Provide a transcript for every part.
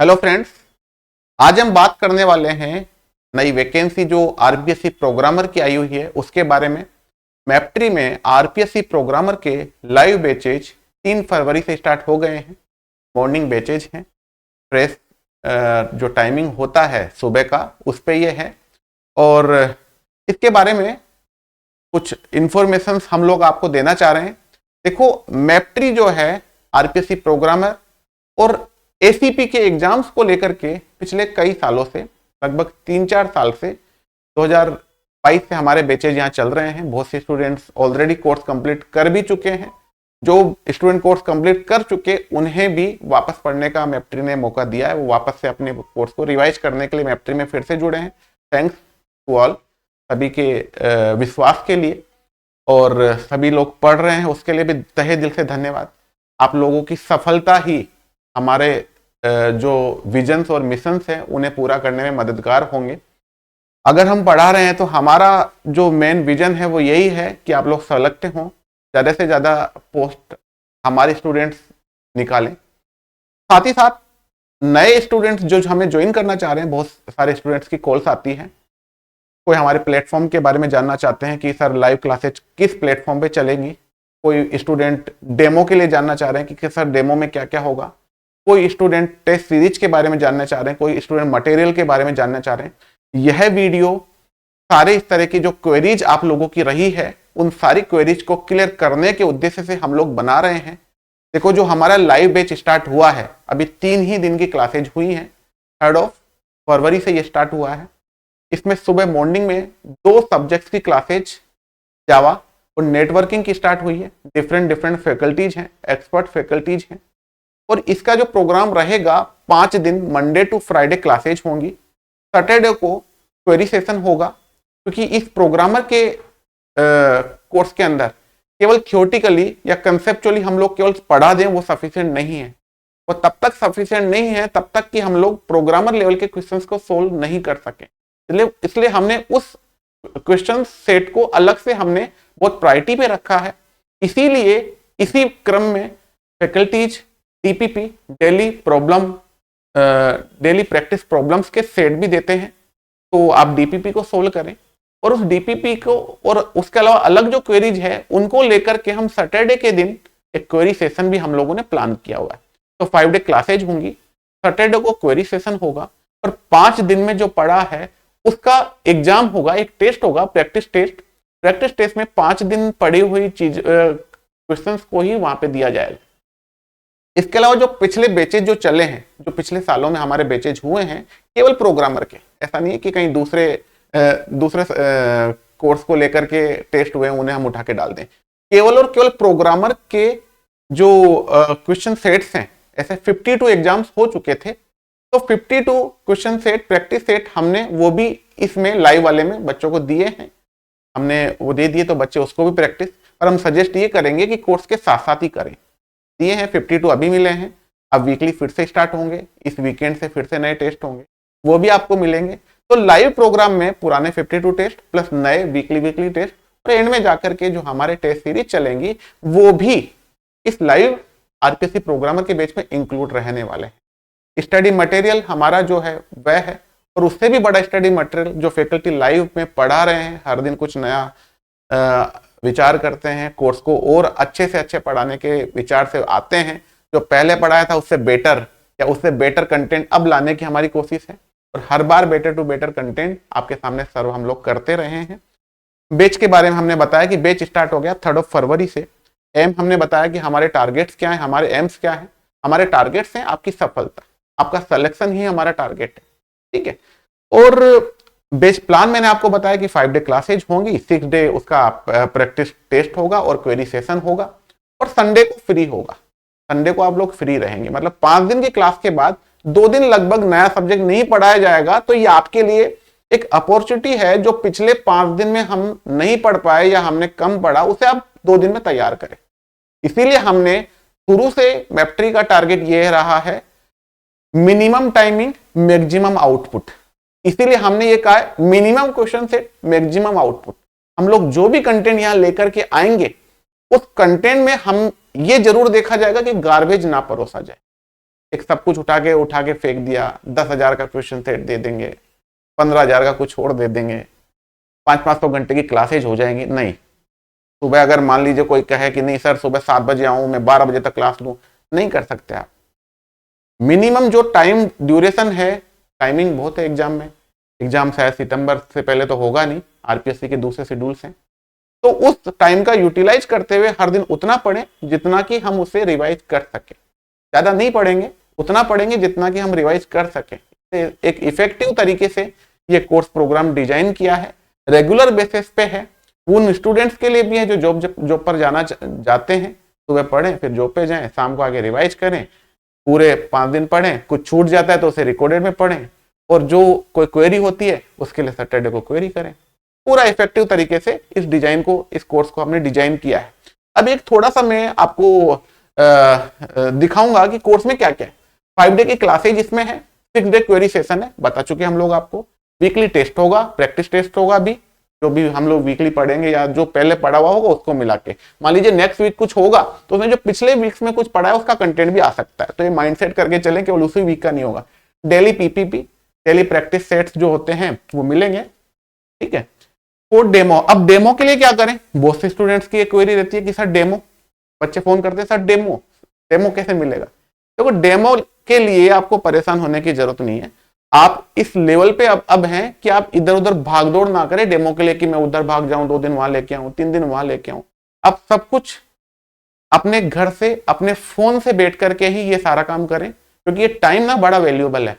Hello friends, आज हम बात करने वाले हैं नई वैकेंसी जो आरपीएससी प्रोग्रामर की आई हुई है उसके बारे में। मैपट्री में आरपीएससी प्रोग्रामर के लाइव बैचेज 3 फरवरी से स्टार्ट हो गए हैं। मॉर्निंग बैचेज हैं। फ्रेश जो टाइमिंग होता है सुबह का उस पे ये है और इसके बारे में कुछ इंफॉर्मेशन हम लोग आपको देना चाह रहे हैं। देखो, मैपट्री जो है आरपीएससी प्रोग्रामर और एसीपी के एग्जाम्स को लेकर के पिछले कई सालों से, लगभग 3-4 साल से 2022 से हमारे बैचेज यहाँ चल रहे हैं। बहुत से स्टूडेंट्स ऑलरेडी कोर्स कंप्लीट कर भी चुके हैं। जो स्टूडेंट कोर्स कंप्लीट कर चुके उन्हें भी वापस पढ़ने का मैपट्री ने मौका दिया है। वो वापस से अपने कोर्स को रिवाइज करने के लिए मैपट्री में फिर से जुड़े हैं। थैंक्स टू ऑल, सभी के विश्वास के लिए, और सभी लोग पढ़ रहे हैं उसके लिए भी तहे दिल से धन्यवाद। आप लोगों की सफलता ही हमारे जो विजन्स और मिशंस हैं उन्हें पूरा करने में मददगार होंगे। अगर हम पढ़ा रहे हैं तो हमारा जो मेन विजन है वो यही है कि आप लोग सेलेक्ट हों, ज़्यादा से ज़्यादा पोस्ट हमारे स्टूडेंट्स निकालें। साथ ही साथ नए स्टूडेंट्स जो हमें ज्वाइन करना चाह रहे हैं, बहुत सारे स्टूडेंट्स की कॉल्स आती हैं। कोई हमारे प्लेटफॉर्म के बारे में जानना चाहते हैं कि सर लाइव क्लासेज किस प्लेटफॉर्म पे चलेंगी। कोई स्टूडेंट डेमो के लिए जानना चाह रहे हैं कि सर डेमो में क्या क्या होगा। कोई स्टूडेंट टेस्ट सीरीज के बारे में जानना चाह रहे हैं। कोई स्टूडेंट मटेरियल के बारे में जानना चाह रहे हैं। यह वीडियो सारे इस तरह की जो क्वेरीज आप लोगों की रही है उन सारी क्वेरीज को क्लियर करने के उद्देश्य से हम लोग बना रहे हैं। देखो, जो हमारा लाइव बैच स्टार्ट हुआ है, अभी 3 ही दिन की क्लासेज हुई हैं। 3 फरवरी से ये स्टार्ट हुआ है। इसमें सुबह मॉर्निंग में 2 सब्जेक्ट्स की क्लासेज जावा और नेटवर्किंग की स्टार्ट हुई है। डिफरेंट फैकल्टीज हैं, एक्सपर्ट फैकल्टीज हैं। और इसका जो प्रोग्राम रहेगा 5 दिन, मंडे टू फ्राइडे क्लासेज होंगी। सैटरडे को क्वेरी सेशन होगा, क्योंकि इस प्रोग्रामर के कोर्स के अंदर केवल थ्योरेटिकली या कंसेप्चुअली हम लोग केवल पढ़ा दें वो सफिशिएंट नहीं है। और तब तक सफिशिएंट नहीं है तब तक कि हम लोग प्रोग्रामर लेवल के क्वेश्चंस को सोल्व नहीं कर सके। इसलिए हमने उस क्वेश्चन सेट को अलग से हमने बहुत प्रायोरिटी पे रखा है। इसीलिए इसी क्रम में faculties DPP daily practice problems के सेट भी देते हैं। तो आप डीपीपी को सोल्व करें और उस डीपीपी को और उसके अलावा अलग जो क्वेरीज है उनको लेकर के हम सैटरडे के दिन एक क्वेरी सेशन भी हम लोगों ने प्लान किया हुआ है। तो 5 डे क्लासेज होंगी, सैटरडे को क्वेरी सेशन होगा और 5 दिन में जो पढ़ा है उसका एग्जाम होगा, एक टेस्ट होगा, प्रैक्टिस टेस्ट में 5 दिन पढ़ी हुई चीज क्वेश्चंस को ही वहां पे दिया जाएगा। इसके अलावा जो पिछले बैचेज जो चले हैं, जो पिछले सालों में हमारे बैचेज हुए हैं केवल प्रोग्रामर के, ऐसा नहीं है कि कहीं दूसरे कोर्स को लेकर के टेस्ट हुए उन्हें हम उठा के डाल दें। केवल और केवल प्रोग्रामर के जो क्वेश्चन सेट्स हैं, ऐसे 52 एग्जाम्स हो चुके थे। तो 52 क्वेश्चन सेट, प्रैक्टिस सेट हमने वो भी इसमें लाइव वाले में बच्चों को दिए हैं। हमने वो दे दिए तो बच्चे उसको भी प्रैक्टिस, पर हम सजेस्ट ये करेंगे कि कोर्स के साथ साथ ही करें। दिए हैं 52 अभी मिले हैं, अब वीकली फिर से स्टार्ट होंगे। इस वीकेंड से फिर से नए टेस्ट होंगे, वो भी आपको मिलेंगे। तो लाइव प्रोग्राम में पुराने 52 टेस्ट प्लस नए वीकली टेस्ट और एंड में जाकर के जो हमारे टेस्ट सीरीज चलेंगी वो भी इस लाइव आरपीएससी प्रोग्रामर के बैच में इंक्लूड रहने वाले हैं। स्टडी मटेरियल हमारा जो है वह है, और उससे भी बड़ा स्टडी मटेरियल जो फैकल्टी लाइव में पढ़ा रहे हैं, हर दिन कुछ नया विचार करते हैं, कोर्स को और अच्छे से अच्छे पढ़ाने के विचार से आते हैं। जो पहले पढ़ाया था उससे बेटर या उससे बेटर कंटेंट अब लाने की हमारी कोशिश है, और हर बार बेटर टू बेटर कंटेंट आपके सामने सर्व हम लोग करते रहे हैं। बैच के बारे में हमने बताया कि बैच स्टार्ट हो गया 3 फरवरी से। एम हमने बताया कि हमारे टारगेट्स क्या है, हमारे एम्स क्या है। हमारे टारगेट्स हैं आपकी सफलता, आपका सिलेक्शन ही हमारा टारगेट है, ठीक है। और बेस प्लान मैंने आपको बताया कि 5 डे क्लासेज होंगी, 6 डे उसका प्रैक्टिस टेस्ट होगा और क्वेरी सेशन होगा, और संडे को फ्री होगा। संडे को आप लोग फ्री रहेंगे, मतलब 5 दिन की क्लास के बाद 2 दिन लगभग नया सब्जेक्ट नहीं पढ़ाया जाएगा। तो ये आपके लिए एक अपॉर्चुनिटी है, जो पिछले 5 दिन में हम नहीं पढ़ पाए या हमने कम पढ़ा उसे आप 2 दिन में तैयार करें। इसीलिए हमने शुरू से मैपट्री का टारगेट ये रहा है, मिनिमम टाइमिंग मैक्सिमम आउटपुट। इसीलिए हमने ये कहा है minimum question set maximum output. हम लोग जो भी कंटेंट यहां लेकर के आएंगे उस कंटेंट में हम ये जरूर देखा जाएगा कि गार्बेज ना परोसा जाए। एक सब कुछ उठा के फेंक दिया, 10,000 का क्वेश्चन सेट दे देंगे, 15,000 का कुछ और दे देंगे, 500 घंटे की क्लासेज हो जाएंगी। नहीं, सुबह अगर मान लीजिए कोई कहे कि नहीं सर सुबह 7 बजे आऊं, मैं 12 बजे तक क्लास लूं, नहीं कर सकते आप। मिनिमम जो टाइम ड्यूरेशन है, टाइमिंग बहुत है एग्जाम में, एग्जाम शायद सितंबर से पहले तो होगा नहीं, आरपीएससी के दूसरे शेड्यूल्स हैं, तो उस टाइम का यूटिलाइज करते हुए हर दिन उतना पढ़ें जितना कि हम उसे रिवाइज कर सकें। ज्यादा नहीं पढ़ेंगे, उतना पढ़ेंगे जितना कि हम रिवाइज कर सकें। एक इफेक्टिव तरीके से ये कोर्स प्रोग्राम डिजाइन किया है, रेगुलर बेसिस पे है, उन स्टूडेंट्स के लिए भी है जो जॉब पर जाते हैं, सुबह पढ़ें फिर जॉब पे जाएं, शाम को आगे रिवाइज करें, पूरे 5 दिन पढ़ें, कुछ छूट जाता है तो उसे रिकॉर्डेड में पढ़ें, और जो कोई क्वेरी होती है उसके लिए सैटरडे को क्वेरी करें। पूरा इफेक्टिव तरीके से इस डिजाइन को, इस कोर्स को हमने डिजाइन किया है। अब एक थोड़ा सा मैं आपको दिखाऊंगा कि कोर्स में क्या क्या है। 5 डे की क्लासेज इसमें है, 6 डे क्वेरी सेशन है, बता चुके हम लोग आपको। वीकली टेस्ट होगा, प्रैक्टिस टेस्ट होगा भी, जो भी हम लोग वीकली पढ़ेंगे या जो पहले पढ़ा हुआ होगा उसको मिला के। मान लीजिए नेक्स्ट वीक कुछ होगा तो उसमें जो पिछले वीक्स में कुछ पढ़ा है उसका कंटेंट भी आ सकता है, तो ये माइंडसेट करके चलें केवल उसी वीक का नहीं होगा। Daily PPP, daily practice sets जो होते हैं वो मिलेंगे, ठीक है। और डेमो, अब डेमो के लिए क्या करें, बहुत से स्टूडेंट्स की एक क्वेरी रहती है कि सर डेमो, बच्चे फोन करते हैं सर डेमो कैसे मिलेगा। देखो डेमो के लिए आपको परेशान होने की जरूरत नहीं है, आप इस लेवल पे अब हैं कि आप इधर उधर भागदौड़ ना करें डेमो के लिए कि मैं उधर भाग जाऊं, 2 दिन वहां लेके आऊं, 3 दिन वहां लेके आऊं। आप सब कुछ अपने घर से, अपने फोन से बैठ करके ही ये सारा काम करें, क्योंकि ये टाइम ना बड़ा वैल्यूएबल है।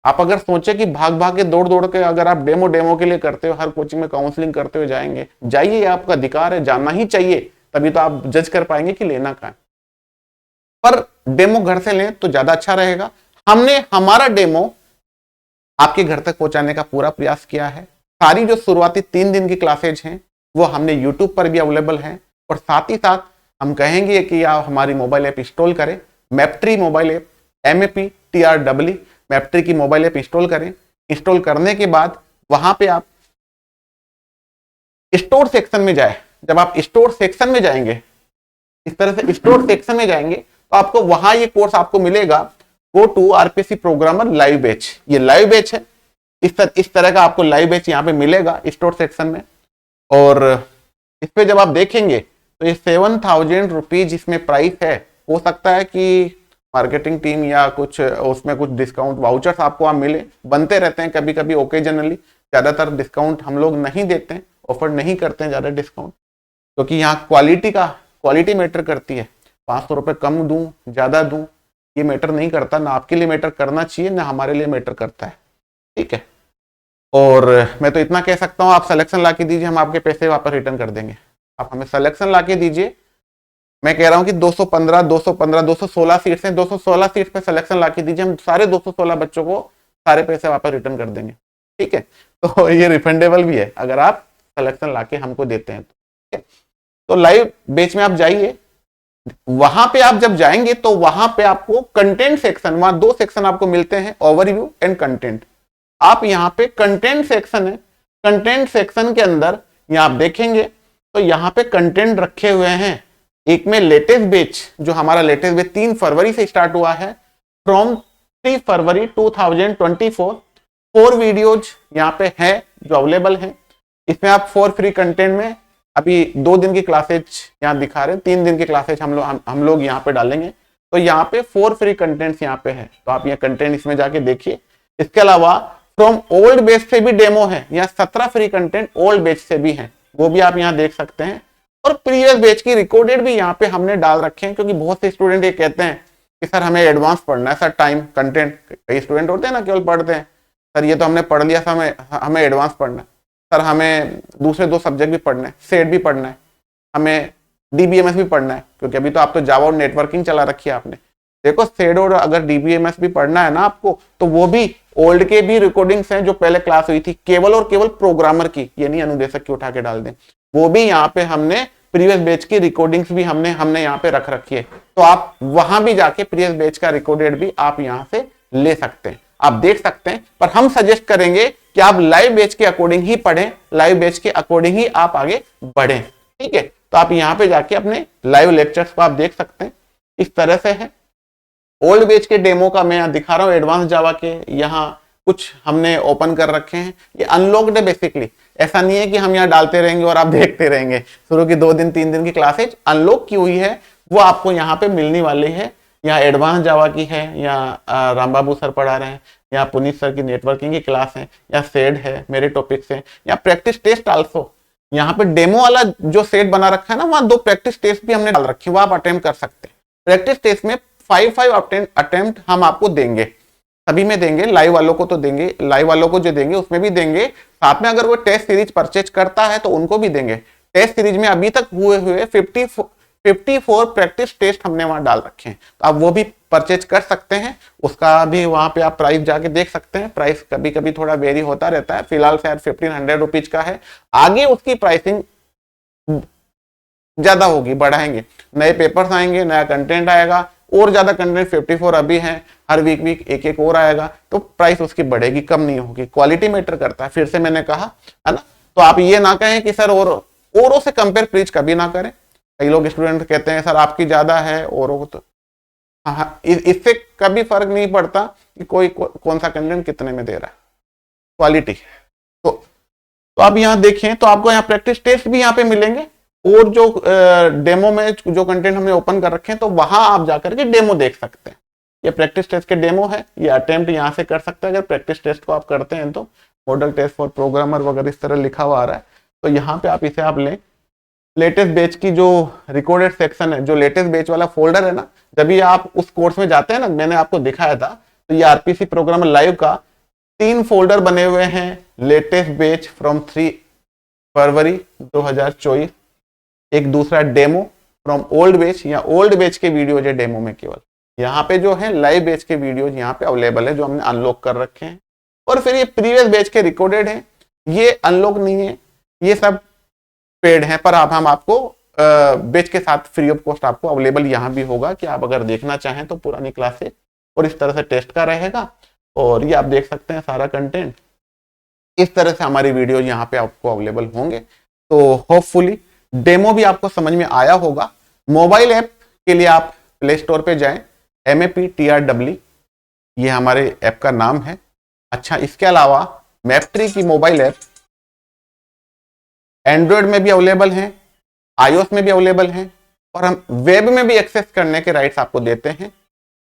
आप अगर सोचे कि भाग भाग के दौड़ के अगर आप डेमो के लिए करते हो, हर कोचिंग में काउंसलिंग करते हुए जाएंगे, जाइए, आपका अधिकार है, जाना ही चाहिए, तभी तो आप जज कर पाएंगे कि लेना कहाँ है। पर डेमो घर से लें तो ज्यादा अच्छा रहेगा। हमने हमारा डेमो आपके घर तक पहुंचाने का पूरा प्रयास किया है। सारी जो शुरुआती 3 दिन की क्लासेज हैं वो हमने यूट्यूब पर भी अवेलेबल हैं, और साथ ही साथ हम कहेंगे कि आप हमारी मोबाइल ऐप इंस्टॉल करें, मैपट्री मोबाइल ऐप, MAPTREE मैपट्री की मोबाइल ऐप इंस्टॉल करें। इंस्टॉल करने के बाद वहां पे आप स्टोर सेक्शन में जाए। जब आप स्टोर सेक्शन में जाएंगे, इस तरह से स्टोर सेक्शन में जाएंगे तो आपको वहां ये कोर्स आपको मिलेगा, go to RPSC programmer live batch. ये लाइव बैच है, इस तरह का आपको लाइव बैच यहाँ पे मिलेगा स्टोर सेक्शन में। और इस पे जब आप देखेंगे तो ये 7,000 रुपीज इसमें प्राइस है। हो सकता है कि मार्केटिंग टीम या कुछ उसमें कुछ डिस्काउंट वाउचर्स आपको आप मिले, बनते रहते हैं कभी कभी ओकेजनली। ज्यादातर डिस्काउंट हम लोग नहीं देते हैं, ऑफर नहीं करते हैं ज्यादा डिस्काउंट, क्योंकि यहाँ क्वालिटी मैटर करती है। 500 रुपये कम दूं, ज्यादा दूं, ये मैटर नहीं करता, ना आपके लिए मैटर करना चाहिए ना हमारे लिए मैटर करता है, ठीक है। और मैं तो इतना कह सकता हूँ, आप सिलेक्शन ला के दीजिए, हम आपके पैसे वापस रिटर्न कर देंगे। आप हमें सिलेक्शन ला के दीजिए। मैं कह रहा हूँ कि 216 सीट्स हैं, 216 सीट पे सिलेक्शन ला के दीजिए, हम सारे 216 बच्चों को सारे पैसे वापस रिटर्न कर देंगे, ठीक है। तो ये रिफंडेबल भी है अगर आप सिलेक्शन ला के हमको देते हैं तो, ठीक है। तो लाइव बेच में आप जाइए, वहां पे आप जब जाएंगे तो वहां पे आपको कंटेंट सेक्शन, वहां 2 सेक्शन आपको मिलते हैं, ओवरव्यू एंड कंटेंट। आप यहाँ पे कंटेंट सेक्शन है, कंटेंट सेक्शन के अंदर यहाँ आप देखेंगे तो यहाँ पे कंटेंट रखे हुए हैं। एक में लेटेस्ट बैच, जो हमारा लेटेस्ट बैच 3 फरवरी से स्टार्ट हुआ है, फ्रॉम 3 फरवरी 2024 4 वीडियोज यहाँ पे है जो अवेलेबल है। इसमें आप 4 फ्री कंटेंट में अभी 2 दिन की क्लासेज यहाँ दिखा रहे हैं, 3 दिन की क्लासेज हम लोग यहाँ पे डालेंगे। तो यहाँ पे 4 फ्री कंटेंट्स यहाँ पे है, तो आप ये कंटेंट इसमें जाके देखिए। इसके अलावा फ्रॉम ओल्ड बैच से भी डेमो है, यहाँ 17 फ्री कंटेंट ओल्ड बैच से भी है, वो भी आप यहाँ देख सकते हैं। और प्रीवियस बैच की रिकॉर्डेड भी यहाँ पे हमने डाल रखे हैं, क्योंकि बहुत से स्टूडेंट ये कहते हैं कि सर हमें एडवांस पढ़ना है, सर टाइम कंटेंट, कई स्टूडेंट होते हैं ना केवल पढ़ते हैं, सर ये तो हमने पढ़ लिया, सर हमें एडवांस पढ़ना है, सर हमें दूसरे 2 सब्जेक्ट भी पढ़ना है, सेट भी पढ़ना है, हमें DBMS भी पढ़ना है, क्योंकि अभी तो आप तो जावा और नेटवर्किंग चला रखी है आपने। देखो सेट और अगर DBMS भी पढ़ना है ना आपको, तो वो भी ओल्ड के भी रिकॉर्डिंग्स हैं जो पहले क्लास हुई थी, केवल और केवल प्रोग्रामर की, ये नहीं अनुदेशक की उठा के डाल दें, वो भी यहाँ पे हमने प्रीवियस बैच की रिकॉर्डिंग्स भी हमने यहाँ पे रख रखी है। तो आप वहां भी जाके प्रीवियस बैच का रिकॉर्डेड भी आप यहाँ से ले सकते हैं, आप देख सकते हैं। पर हम सजेस्ट करेंगे कि आप लाइव बैच के अकॉर्डिंग ही पढ़ें, लाइव बैच के अकॉर्डिंग ही आप आगे बढ़ें, ठीक है। तो आप यहाँ पे जाके अपने लाइव लेक्चर्स को आप देख सकते हैं, इस तरह से है। ओल्ड बैच के डेमो का मैं दिखा रहा हूँ, एडवांस जावा के यहाँ कुछ हमने ओपन कर रखे हैं। ये अनलॉक्ड है बेसिकली, ऐसा नहीं है कि हम यहाँ डालते रहेंगे और आप देखते रहेंगे। शुरू की 2 दिन 3 दिन की क्लासेज अनलॉक की हुई है, वो आपको यहाँ पे मिलने वाली है। यहाँ एडवांस जावा की है, यहाँ राम बाबू सर पढ़ा रहे हैं, यहाँ पुनीत सर की नेटवर्किंग की क्लास है, यहाँ सेड है, मेरे टॉपिक्स है, यहाँ प्रैक्टिस टेस्ट आल्सो। यहाँ पे डेमो वाला जो सेट बना रखा है ना, वहाँ 2 प्रैक्टिस टेस्ट भी हमने डाल रखे हैं, वो आप अटेम्प्ट कर सकते हैं। प्रैक्टिस टेस्ट में 5 अटेम्प्ट हम आपको देंगे, सभी में देंगे, लाइव वालों को तो देंगे, लाइव वालों को जो देंगे उसमें भी देंगे, साथ में अगर वो टेस्ट सीरीज परचेज करता है तो उनको भी देंगे। टेस्ट सीरीज में अभी तक हुए 54 प्रैक्टिस टेस्ट हमने वहां डाल रखे हैं, तो आप वो भी परचेज कर सकते हैं। उसका भी वहां पे आप प्राइस जाके देख सकते हैं, प्राइस कभी कभी थोड़ा वेरी होता रहता है, फिलहाल शायद 1500 रुपीज का है, आगे उसकी प्राइसिंग ज्यादा होगी, बढ़ाएंगे, नए पेपर्स आएंगे, नया कंटेंट आएगा, और ज्यादा कंटेंट 54 अभी है, हर वीक एक और आएगा, तो प्राइस उसकी बढ़ेगी, कम नहीं होगी। क्वालिटी मैटर करता है, फिर से मैंने कहा है ना। तो आप ये ना कहें कि सर औरों से कंपेयर प्लीज कभी ना करें। कई लोग स्टूडेंट कहते हैं सर आपकी ज्यादा है औरों तो, हाँ, इससे कभी फर्क नहीं पड़ता कि कोई कौन सा कंटेंट कितने में दे रहा है, क्वालिटी। तो आप यहाँ देखें तो आपको यहाँ प्रैक्टिस टेस्ट भी यहाँ पे मिलेंगे, और जो डेमो में जो कंटेंट हमने ओपन कर रखे हैं तो वहां आप जाकर के डेमो देख सकते हैं। ये प्रैक्टिस टेस्ट के डेमो है, ये अटेम्प्ट यहाँ से कर सकते हैं। अगर प्रैक्टिस टेस्ट को आप करते हैं तो मॉडल टेस्ट फॉर प्रोग्रामर वगैरह इस तरह लिखा हुआ आ रहा है, तो यहाँ पे आप इसे आप लें। लेटेस्ट बैच की जो रिकॉर्डेड सेक्शन है, जो लेटेस्ट बैच वाला फोल्डर है ना, जब भी आप उस कोर्स में जाते हैं ना, मैंने आपको दिखाया था, तो ये आरपीसी प्रोग्रामर लाइव का 3 फोल्डर बने हुए हैं। लेटेस्ट बैच फ्रॉम 3 फरवरी 2024, एक दूसरा डेमो फ्रॉम ओल्ड बैच, या ओल्ड बैच के वीडियो है डेमो में केवल। यहाँ पे जो है लाइव बैच के वीडियो यहाँ पे अवेलेबल है, जो हमने अनलॉक कर रखे हैं। और फिर ये प्रीवियस बैच के रिकॉर्डेड हैं, ये अनलॉक नहीं है, ये सब पेड है, पर हम आपको बैच के साथ फ्री ऑफ कॉस्ट आपको अवेलेबल यहाँ भी होगा, कि आप अगर देखना चाहें तो पुरानी क्लासेस और इस तरह से टेस्ट का रहेगा। और ये आप देख सकते हैं सारा कंटेंट, इस तरह से हमारी वीडियो यहाँ पे आपको अवेलेबल होंगे। तो होपफुली डेमो भी आपको समझ में आया होगा। मोबाइल ऐप के लिए आप प्ले स्टोर पे जाएं, MAPTRW ये हमारे ऐप का नाम है। अच्छा, इसके अलावा मैपट्री की मोबाइल ऐप एंड्रॉयड में भी अवेलेबल है, iOS में भी अवेलेबल है, और हम वेब में भी एक्सेस करने के राइट्स आपको देते हैं।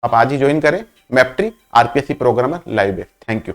आप आज ही ज्वाइन करें मैपट्री RPSC programmer live batch. Thank you.